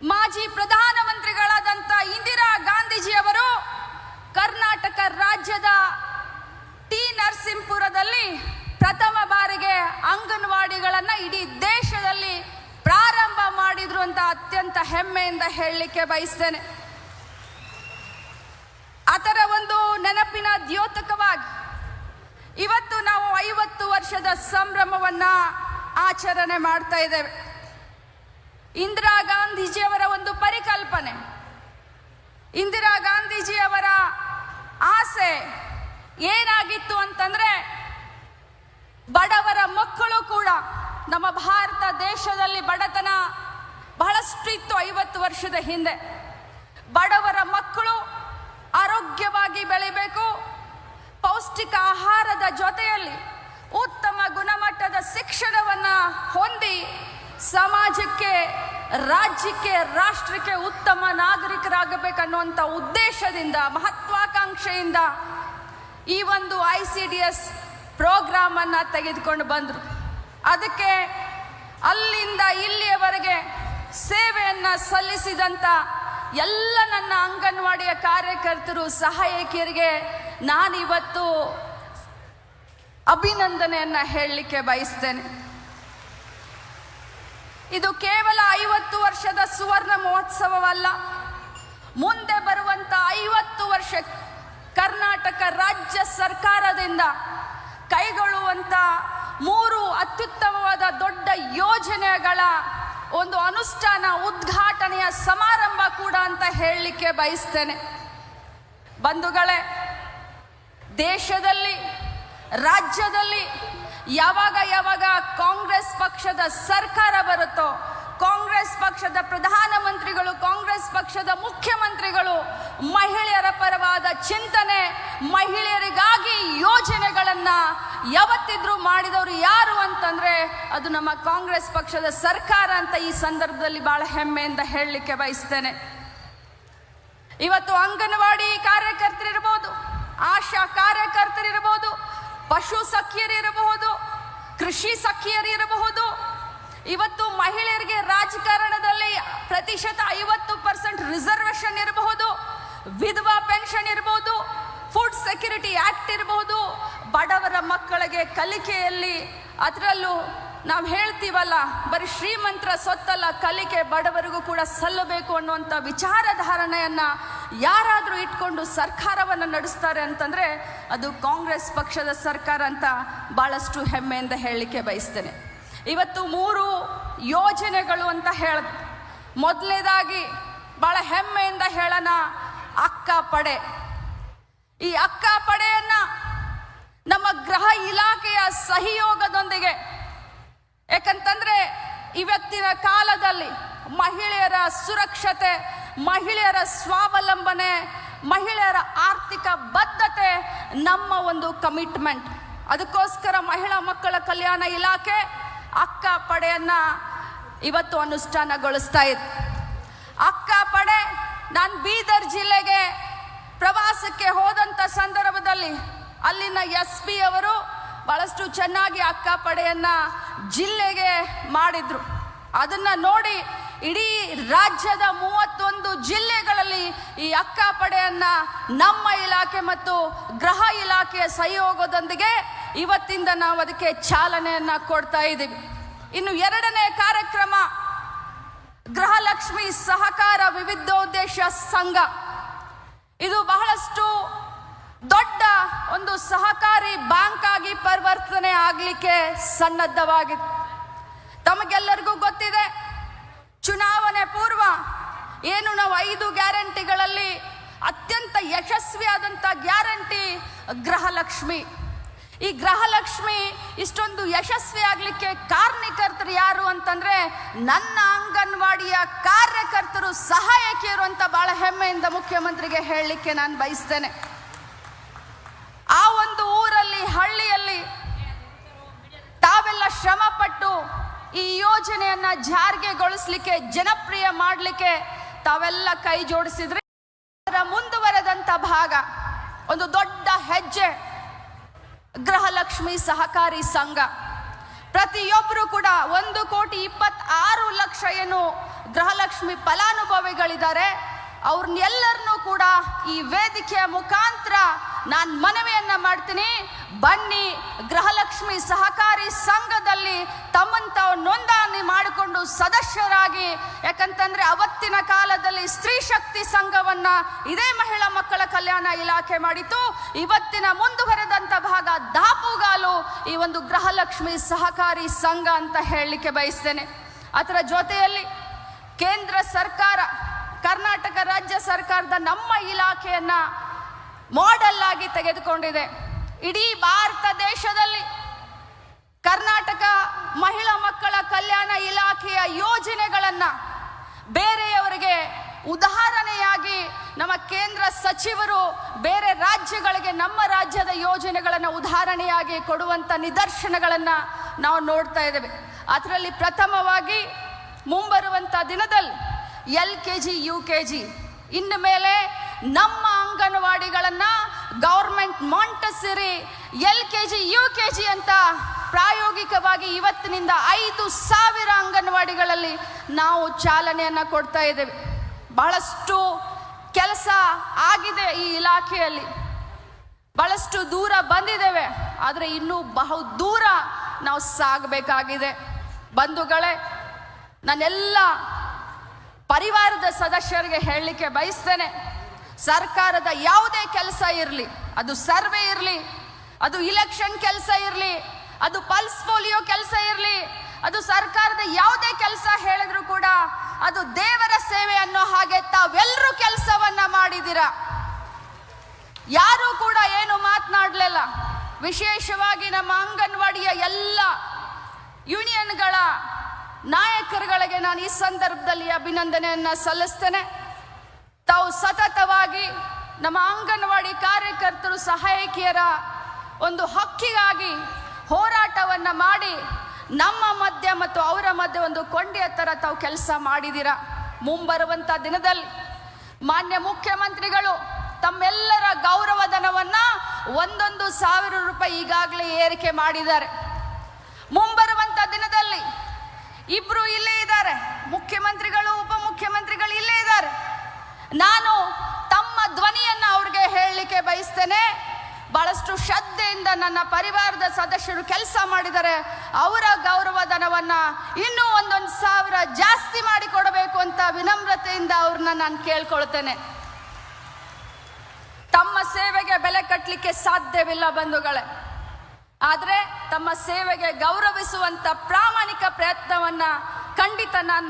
ಮಾಜಿ ಪ್ರಧಾನಮಂತ್ರಿಗಳಾದಂಥ ಇಂದಿರಾ ಗಾಂಧೀಜಿಯವರು ಕರ್ನಾಟಕ ರಾಜ್ಯದ ಟಿ ನರಸೀಪುರದಲ್ಲಿ ಪ್ರಥಮ ಬಾರಿಗೆ ಅಂಗನವಾಡಿಗಳನ್ನು ಇಡೀ ದೇಶದಲ್ಲಿ ಪ್ರಾರಂಭ ಮಾಡಿದ್ರು ಅಂತ ಅತ್ಯಂತ ಹೆಮ್ಮೆಯಿಂದ ಹೇಳಲಿಕ್ಕೆ ಬಯಸ್ತೇನೆ. ಅದರ ಒಂದು ನೆನಪಿನ ದ್ಯೋತಕವಾಗಿ ಇವತ್ತು ನಾವು 50 ವರ್ಷದ ಸಂಭ್ರಮವನ್ನ ಆಚರಣೆ ಮಾಡ್ತಾ ಇದ್ದೇವೆ. ಇಂದಿರಾ ಗಾಂಧೀಜಿಯವರ ಒಂದು ಪರಿಕಲ್ಪನೆ, ಇಂದಿರಾ ಗಾಂಧೀಜಿಯವರ ಆಸೆ ಏನಾಗಿತ್ತು ಅಂತಂದ್ರೆ, ಬಡವರ ಮಕ್ಕಳು ಕೂಡ, ನಮ್ಮ ಭಾರತ ದೇಶದಲ್ಲಿ ಬಡತನ ಬಹಳಷ್ಟು ಇತ್ತು 50 ವರ್ಷದ ಹಿಂದೆ. ಬಡವರ ಮಕ್ಕಳು ಆರೋಗ್ಯವಾಗಿ ಬೆಳಿಬೇಕು, ಪೌಷ್ಟಿಕ ಆಹಾರದ ಜೊತೆಯಲ್ಲಿ ಉತ್ತಮ ಗುಣಮಟ್ಟದ ಶಿಕ್ಷಣವನ್ನು ಹೊಂದಿ ಸಮಾಜಕ್ಕೆ, ರಾಜ್ಯಕ್ಕೆ, ರಾಷ್ಟ್ರಕ್ಕೆ ಉತ್ತಮ ನಾಗರಿಕರಾಗಬೇಕನ್ನುವಂಥ ಉದ್ದೇಶದಿಂದ, ಮಹತ್ವಾಕಾಂಕ್ಷೆಯಿಂದ ಈ ಒಂದು ICDS ಪ್ರೋಗ್ರಾಮ್ ಅನ್ನು ತೆಗೆದುಕೊಂಡು ಬಂದರು. ಅದಕ್ಕೆ ಅಲ್ಲಿಂದ ಇಲ್ಲಿಯವರೆಗೆ ಸೇವೆಯನ್ನು ಸಲ್ಲಿಸಿದಂಥ ಎಲ್ಲ ನನ್ನ ಅಂಗನವಾಡಿಯ ಕಾರ್ಯಕರ್ತರು, ಸಹಾಯಕಿಯರಿಗೆ ನಾನಿವತ್ತು ಅಭಿನಂದನೆಯನ್ನು ಹೇಳಲಿಕ್ಕೆ ಬಯಸ್ತೇನೆ. ಇದು ಕೇವಲ 50 ವರ್ಷದ ಸುವರ್ಣ ಮಹೋತ್ಸವವಲ್ಲ, ಮುಂದೆ ಬರುವಂಥ 50 ವರ್ಷ ಕರ್ನಾಟಕ ರಾಜ್ಯ ಸರ್ಕಾರದಿಂದ ಕೈಗೊಳ್ಳುವಂಥ 3 ಅತ್ಯುತ್ತಮವಾದ ದೊಡ್ಡ ಯೋಜನೆಗಳ ಒಂದು ಅನುಷ್ಠಾನ, ಉದ್ಘಾಟನೆಯ ಸಮಾರಂಭ ಕೂಡ ಅಂತ ಹೇಳಲಿಕ್ಕೆ ಬಯಸ್ತೇನೆ. ಬಂಧುಗಳೇ, ದೇಶದಲ್ಲಿ, ರಾಜ್ಯದಲ್ಲಿ ಯಾವಾಗ ಕಾಂಗ್ರೆಸ್ ಪಕ್ಷದ ಸರ್ಕಾರ ಬರುತ್ತೋ, ಕಾಂಗ್ರೆಸ್ ಪಕ್ಷದ ಪ್ರಧಾನಮಂತ್ರಿಗಳು, ಕಾಂಗ್ರೆಸ್ ಪಕ್ಷದ ಮುಖ್ಯಮಂತ್ರಿಗಳು ಮಹಿಳೆಯರ ಪರವಾದ ಚಿಂತನೆ, ಮಹಿಳೆಯರಿಗಾಗಿ ಯೋಜನೆಗಳನ್ನು ಯಾವತ್ತಿದ್ರೂ ಮಾಡಿದವರು ಯಾರು ಅಂತಂದ್ರೆ ಅದು ನಮ್ಮ ಕಾಂಗ್ರೆಸ್ ಪಕ್ಷದ ಸರ್ಕಾರ ಅಂತ ಈ ಸಂದರ್ಭದಲ್ಲಿ ಬಹಳ ಹೆಮ್ಮೆಯಿಂದ ಹೇಳಲಿಕ್ಕೆ ಬಯಸ್ತೇನೆ. ಇವತ್ತು ಅಂಗನವಾಡಿ ಕಾರ್ಯಕರ್ತರಿರಬಹುದು, ಆಶಾ ಕಾರ್ಯಕರ್ತರಿರಬಹುದು, ಪಶು ಸಖಿಯರಿರಬಹುದು, ಕೃಷಿ ಸಖಿಯರಿರಬಹುದು, ಇವತ್ತು ಮಹಿಳೆಯರಿಗೆ ರಾಜಕಾರಣದಲ್ಲಿ ಪ್ರತಿಶತ 50% ರಿಸರ್ವೇಶನ್ ಇರಬಹುದು, ವಿಧವಾ ಪೆನ್ಷನ್ ಇರಬಹುದು, ಫುಡ್ ಸೆಕ್ಯೂರಿಟಿ ಆಕ್ಟ್ ಇರಬಹುದು, ಬಡವರ ಮಕ್ಕಳಿಗೆ ಕಲಿಕೆಯಲ್ಲಿ, ಅದರಲ್ಲೂ ನಾವು ಹೇಳ್ತೀವಲ್ಲ, ಬರೀ ಶ್ರೀಮಂತರ ಸೊತ್ತಲ್ಲ, ಕಲಿಕೆ ಬಡವರಿಗೂ ಕೂಡ ಸಲ್ಲಬೇಕು ಅನ್ನುವಂಥ ವಿಚಾರಧಾರಣೆಯನ್ನು ಯಾರಾದರೂ ಇಟ್ಕೊಂಡು ಸರ್ಕಾರವನ್ನು ನಡೆಸ್ತಾರೆ ಅಂತಂದರೆ ಅದು ಕಾಂಗ್ರೆಸ್ ಪಕ್ಷದ ಸರ್ಕಾರ ಅಂತ ಭಾಳಷ್ಟು ಹೆಮ್ಮೆಯಿಂದ ಹೇಳಲಿಕ್ಕೆ ಬಯಸ್ತೇನೆ. ಇವತ್ತು 3 ಯೋಜನೆಗಳು ಅಂತ ಹೇಳಿದೆ. ಮೊದಲನೇದಾಗಿ ಭಾಳ ಹೆಮ್ಮೆಯಿಂದ ಹೇಳೋಣ, ಅಕ್ಕ ಪಡೆ. ಈ ಅಕ್ಕ ಪಡೆಯನ್ನು ನಮ್ಮ ಗೃಹ ಇಲಾಖೆಯ ಸಹಯೋಗದೊಂದಿಗೆ, ಯಾಕಂತಂದ್ರೆ ಇವತ್ತಿನ ಕಾಲದಲ್ಲಿ ಮಹಿಳೆಯರ ಸುರಕ್ಷತೆ, ಮಹಿಳೆಯರ ಸ್ವಾವಲಂಬನೆ, ಮಹಿಳೆಯರ ಆರ್ಥಿಕ ಬದ್ಧತೆ ನಮ್ಮ ಒಂದು ಕಮಿಟ್ಮೆಂಟ್. ಅದಕ್ಕೋಸ್ಕರ ಮಹಿಳಾ ಮಕ್ಕಳ ಕಲ್ಯಾಣ ಇಲಾಖೆ ಅಕ್ಕ ಪಡೆಯನ್ನು ಇವತ್ತು ಅನುಷ್ಠಾನಗೊಳಿಸ್ತಾ ಇದೆ. ಅಕ್ಕ ಪಡೆ, ನಾನು ಬೀದರ್ ಜಿಲ್ಲೆಗೆ ಪ್ರವಾಸಕ್ಕೆ ಹೋದಂಥ ಸಂದರ್ಭದಲ್ಲಿ ಅಲ್ಲಿನ SP ಅವರು ಬಹಳಷ್ಟು ಚೆನ್ನಾಗಿ ಅಕ್ಕ ಪಡೆಯನ್ನು ಜಿಲ್ಲೆಗೆ ಮಾಡಿದ್ರು. ಅದನ್ನು ನೋಡಿ ಇಡೀ ರಾಜ್ಯದ 31 ಜಿಲ್ಲೆಗಳಲ್ಲಿ ಈ ಅಕ್ಕ ಪಡೆಯನ್ನು ನಮ್ಮ ಇಲಾಖೆ ಮತ್ತು ಗೃಹ ಇಲಾಖೆಯ ಸಹಯೋಗದೊಂದಿಗೆ ಇವತ್ತಿಂದ ನಾವು ಅದಕ್ಕೆ ಚಾಲನೆಯನ್ನು ಕೊಡ್ತಾ ಇದ್ದೀವಿ. ಇನ್ನು 2ನೇ ಕಾರ್ಯಕ್ರಮ ಗೃಹಲಕ್ಷ್ಮಿ ಸಹಕಾರ ವಿವಿಧೋದ್ದೇಶ ಸಂಘ. ಇದು ಬಹಳಷ್ಟು ದೊಡ್ಡ ಒಂದು ಸಹಕಾರಿ ಬ್ಯಾಂಕ್ ಆಗಿ ಪರಿವರ್ತನೆ ಆಗಲಿಕ್ಕೆ ಸನ್ನದ್ಧವಾಗಿದೆ. ತಮಗೆಲ್ಲರಿಗೂ ಗೊತ್ತಿದೆ, ಚುನಾವಣೆ ಪೂರ್ವ ಏನು ನಾವು 5 ಗ್ಯಾರಂಟಿಗಳಲ್ಲಿ ಅತ್ಯಂತ ಯಶಸ್ವಿಯಾದಂಥ ಗ್ಯಾರಂಟಿ ಗೃಹಲಕ್ಷ್ಮಿ. ಈ ಗೃಹಲಕ್ಷ್ಮಿ ಇಷ್ಟೊಂದು ಯಶಸ್ವಿ ಆಗಲಿಕ್ಕೆ ಕಾರಣಕರ್ತರು ಯಾರು ಅಂತಂದ್ರೆ ನನ್ನ ಅಂಗನವಾಡಿಯ ಕಾರ್ಯಕರ್ತರು, ಸಹಾಯಕಿಯರು ಅಂತ ಬಹಳ ಹೆಮ್ಮೆಯಿಂದ ಮುಖ್ಯಮಂತ್ರಿಗೆ ಹೇಳಲಿಕ್ಕೆ ನಾನು ಬಯಸ್ತೇನೆ. ಆ ಒಂದು ಊರಲ್ಲಿ, ಹಳ್ಳಿಯಲ್ಲಿ ತಾವೆಲ್ಲ ಶ್ರಮಪಟ್ಟು ಈ ಯೋಜನೆಯನ್ನ ಜಾರಿಗೆಗೊಳಿಸಲಿಕ್ಕೆ, ಜನಪ್ರಿಯ ಮಾಡಲಿಕ್ಕೆ ತಾವೆಲ್ಲ ಕೈ ಜೋಡಿಸಿದ್ರೆ ಅದರ ಮುಂದುವರೆದಂಥ ಭಾಗ, ಒಂದು ದೊಡ್ಡ ಹೆಜ್ಜೆ ಗೃಹಲಕ್ಷ್ಮಿ ಸಹಕಾರಿ ಸಂಘ. ಪ್ರತಿಯೊಬ್ಬರು ಕೂಡ 1,26,00,000 ಏನು ಗೃಹಲಕ್ಷ್ಮಿ ಫಲಾನುಭವಿಗಳಿದ್ದಾರೆ ಅವ್ರನ್ನೆಲ್ಲರನ್ನೂ ಕೂಡ ಈ ವೇದಿಕೆಯ ಮುಖಾಂತರ ನಾನು ಮನವಿಯನ್ನ ಮಾಡ್ತೀನಿ. ಬನ್ನಿ, ಗೃಹಲಕ್ಷ್ಮಿ ಸಹಕಾರಿ ಸಂಘದಲ್ಲಿ ತಮ್ಮನ್ನು ತಾವು ನೋಂದಣಿ ಮಾಡಿಕೊಂಡು ಸದಸ್ಯರಾಗಿ. ಯಾಕಂತಂದ್ರೆ ಅವತ್ತಿನ ಕಾಲದಲ್ಲಿ ಸ್ತ್ರೀ ಶಕ್ತಿ ಸಂಘವನ್ನ ಇದೇ ಮಹಿಳಾ ಮಕ್ಕಳ ಕಲ್ಯಾಣ ಇಲಾಖೆ ಮಾಡಿತು. ಇವತ್ತಿನ ಮುಂದುವರೆದಂತ ಭಾಗ ದಾಪುಗಾಲು ಈ ಒಂದು ಗೃಹಲಕ್ಷ್ಮಿ ಸಹಕಾರಿ ಸಂಘ ಅಂತ ಹೇಳಲಿಕ್ಕೆ ಬಯಸ್ತೇನೆ. ಅದರ ಜೊತೆಯಲ್ಲಿ ಕೇಂದ್ರ ಸರ್ಕಾರ, ಕರ್ನಾಟಕ ರಾಜ್ಯ ಸರ್ಕಾರದ ನಮ್ಮ ಇಲಾಖೆಯನ್ನ ಮಾಡೆಲ್ ಆಗಿ ತೆಗೆದುಕೊಂಡಿದೆ. ಇಡೀ ಭಾರತ ದೇಶದಲ್ಲಿ ಕರ್ನಾಟಕ ಮಹಿಳಾ ಮಕ್ಕಳ ಕಲ್ಯಾಣ ಇಲಾಖೆಯ ಯೋಜನೆಗಳನ್ನ ಬೇರೆಯವರಿಗೆ ಉದಾಹರಣೆಯಾಗಿ ನಮ್ಮ ಕೇಂದ್ರ ಸಚಿವರು ಬೇರೆ ರಾಜ್ಯಗಳಿಗೆ ನಮ್ಮ ರಾಜ್ಯದ ಯೋಜನೆಗಳನ್ನು ಉದಾಹರಣೆಯಾಗಿ ಕೊಡುವಂತ ನಿದರ್ಶನಗಳನ್ನ ನಾವು ನೋಡ್ತಾ ಇದ್ದೇವೆ. ಅದರಲ್ಲಿ ಪ್ರಥಮವಾಗಿ ಮುಂಬರುವಂತ ದಿನದಲ್ಲಿ LKG UKG ಇನ್ನು ಮೇಲೆ ನಮ್ಮ ಅಂಗನವಾಡಿಗಳನ್ನ ಗೌರ್ಮೆಂಟ್ ಮಾಂಟೆಸರಿ LKG UKG ಅಂತ ಪ್ರಾಯೋಗಿಕವಾಗಿ ಇವತ್ತಿನಿಂದ 5,000 ಅಂಗನವಾಡಿಗಳಲ್ಲಿ ನಾವು ಚಾಲನೆಯನ್ನ ಕೊಡ್ತಾ ಇದ್ದೇವೆ. ಬಹಳಷ್ಟು ಕೆಲಸ ಆಗಿದೆ ಈ ಇಲಾಖೆಯಲ್ಲಿ, ಬಹಳಷ್ಟು ದೂರ ಬಂದಿದ್ದೇವೆ. ಆದರೆ ಇನ್ನೂ ಬಹು ದೂರ ನಾವು ಸಾಗಬೇಕಾಗಿದೆ. ಬಂಧುಗಳೇ, ನಾನೆಲ್ಲ ಪರಿವಾರದ ಸದಸ್ಯರಿಗೆ ಹೇಳಲಿಕ್ಕೆ ಬಯಸ್ತೇನೆ, ಸರ್ಕಾರದ ಯಾವುದೇ ಕೆಲಸ ಇರಲಿ, ಅದು ಸರ್ವೆ ಇರಲಿ, ಅದು ಇಲೆಕ್ಷನ್ ಕೆಲಸ ಇರಲಿ, ಅದು ಪಲ್ಸ್ ಪೋಲಿಯೋ ಕೆಲಸ ಇರಲಿ, ಅದು ಸರ್ಕಾರದ ಯಾವುದೇ ಕೆಲಸ ಹೇಳಿದ್ರು ಕೂಡ ಅದು ದೇವರ ಸೇವೆ ಅನ್ನೋ ಹಾಗೆ ತಾವೆಲ್ಲರೂ ಕೆಲಸವನ್ನ ಮಾಡಿದ್ದೀರಾ. ಯಾರು ಕೂಡ ಏನು ಮಾತನಾಡಲಿಲ್ಲ. ವಿಶೇಷವಾಗಿ ನಮ್ಮ ಅಂಗನವಾಡಿಯ ಎಲ್ಲ ಯೂನಿಯನ್ಗಳ ನಾಯಕರುಗಳಿಗೆ ನಾನು ಈ ಸಂದರ್ಭದಲ್ಲಿ ಅಭಿನಂದನೆಯನ್ನ ಸಲ್ಲಿಸ್ತೇನೆ. ತಾವು ಸತತವಾಗಿ ನಮ್ಮ ಅಂಗನವಾಡಿ ಕಾರ್ಯಕರ್ತರು, ಸಹಾಯಕಿಯರ ಒಂದು ಹಕ್ಕಿಗಾಗಿ ಹೋರಾಟವನ್ನ ಮಾಡಿ ನಮ್ಮ ಮಧ್ಯೆ ಮತ್ತು ಅವರ ಮಧ್ಯೆ ಒಂದು ಕೊಂಡೆಯ ತರ ತಾವು ಕೆಲಸ ಮಾಡಿದ್ದೀರಾ. ಮುಂಬರುವಂತ ದಿನದಲ್ಲಿ ಮಾನ್ಯ ಮುಖ್ಯಮಂತ್ರಿಗಳು ತಮ್ಮೆಲ್ಲರ ಗೌರವಧನವನ್ನ 1,1,000 ರೂಪಾಯಿ ಈಗಾಗಲೇ ಏರಿಕೆ ಮಾಡಿದ್ದಾರೆ. ಮುಂಬರುವಂತ ದಿನದಲ್ಲಿ ಇಬ್ರು ಇಲ್ಲೇ ಇದ್ದಾರೆ, ಮುಖ್ಯಮಂತ್ರಿಗಳು ಉಪಮುಖ್ಯಮಂತ್ರಿಗಳು ಇಲ್ಲೇ ಇದ್ದಾರೆ. ನಾನು ತಮ್ಮ ಧ್ವನಿಯನ್ನ ಅವ್ರಿಗೆ ಹೇಳಲಿಕ್ಕೆ ಬಯಸ್ತೇನೆ. ಬಹಳಷ್ಟು ಶ್ರದ್ಧೆಯಿಂದ ನನ್ನ ಪರಿವಾರದ ಸದಸ್ಯರು ಕೆಲಸ ಮಾಡಿದ್ದಾರೆ. ಅವರ ಗೌರವಧನವನ್ನ ಇನ್ನೂ 1,1,000 ಜಾಸ್ತಿ ಮಾಡಿ ಕೊಡಬೇಕು ಅಂತ ವಿನಮ್ರತೆಯಿಂದ ಅವ್ರನ್ನ ನಾನು ಕೇಳ್ಕೊಳ್ತೇನೆ. ತಮ್ಮ ಸೇವೆಗೆ ಬೆಲೆ ಕಟ್ಟಲಿಕ್ಕೆ ಸಾಧ್ಯವಿಲ್ಲ ಬಂಧುಗಳೇ, ಆದರೆ ತಮ್ಮ ಸೇವೆಗೆ ಗೌರವಿಸುವಂತ ಪ್ರಾಮಾಣಿಕ ಪ್ರಯತ್ನವನ್ನ ಖಂಡಿತ ನಾನು